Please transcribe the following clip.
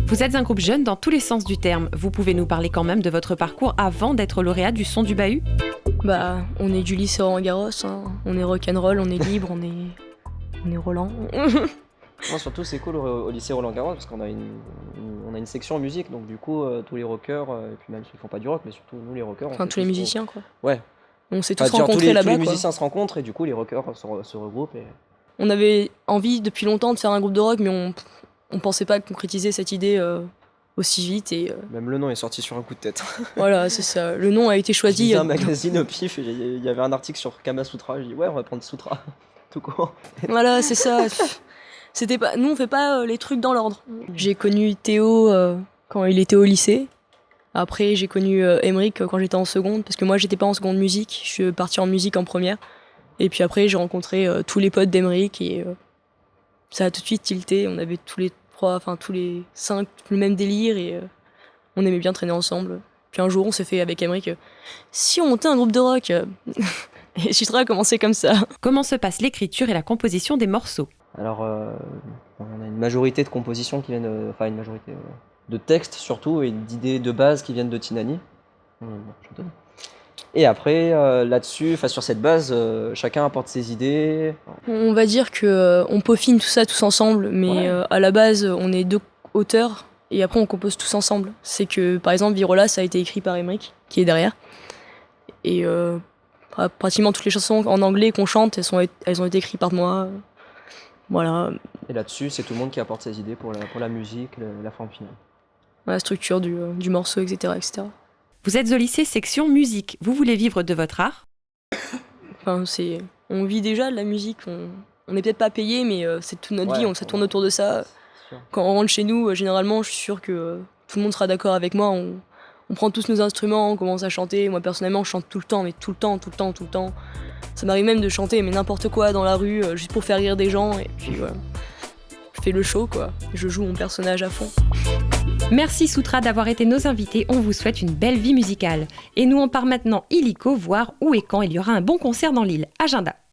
Vous êtes un groupe jeune dans tous les sens du terme. Vous pouvez nous parler quand même de votre parcours avant d'être lauréat du Son du Bahut ? Bah, on est du lycée Roland-Garros, hein. On est rock'n'roll, on est libre, on est Roland. Non, surtout c'est cool au lycée Roland-Garros parce qu'on a une section musique, donc du coup tous les rockers, et puis même ceux qui font pas du rock, mais surtout nous les rockers. Enfin, tous les musiciens, quoi. Ouais. On s'est tous Enfin, rencontrés tous là-bas, les quoi. musiciens se rencontrent et du coup les rockers se regroupent. Et... On avait envie depuis longtemps de faire un groupe de rock, mais on pensait pas concrétiser cette idée aussi vite. Et, Même le nom est sorti sur un coup de tête. Voilà, c'est ça. Le nom a été choisi. J'ai un magazine au pif et il y avait un article sur Kama Sutra. Je dis ouais, on va prendre Sutra, tout court. Voilà, c'est ça. C'était pas... Nous, on fait pas les trucs dans l'ordre. J'ai connu Théo quand il était au lycée. Après, j'ai connu Emeric quand j'étais en seconde, parce que moi, j'étais pas en seconde musique. Je suis partie en musique en première. Et puis après, j'ai rencontré tous les potes d'Emeric et ça a tout de suite tilté. On avait tous les 5 le même délire et on aimait bien traîner ensemble. Puis un jour, on s'est fait avec Emeric si on montait un groupe de rock. Et Sutra a commencé comme ça. Comment se passe l'écriture et la composition des morceaux ? Alors, on a une majorité de compositions qui viennent, une majorité de textes surtout et d'idées de base qui viennent de Tinani. Et après, là-dessus, sur cette base, chacun apporte ses idées. On va dire qu'on peaufine tout ça tous ensemble, mais Ouais. à la base, on est 2 auteurs et après on compose tous ensemble. C'est que, par exemple, Virola, ça a été écrit par Emeric, qui est derrière. Et pratiquement toutes les chansons en anglais qu'on chante, elles ont été écrites par moi. Voilà, Et là-dessus, c'est tout le monde qui apporte ses idées pour la musique, la forme finale. la structure du morceau, etc., etc. Vous êtes au lycée section musique. Vous voulez vivre de votre art ? Enfin, on vit déjà de la musique. On n'est peut-être pas payé, mais c'est toute notre vie. Ça tourne autour de ça. Quand on rentre chez nous, généralement, je suis sûre que tout le monde sera d'accord avec moi. On prend tous nos instruments, on commence à chanter. Moi, personnellement, je chante tout le temps, mais tout le temps. Ça m'arrive même de chanter, mais n'importe quoi dans la rue, juste pour faire rire des gens. Et puis voilà. Je fais le show, quoi. Je joue mon personnage à fond. Merci Sutra d'avoir été nos invités. On vous souhaite une belle vie musicale. Et nous on part maintenant illico voir où et quand il y aura un bon concert dans l'île. Agenda.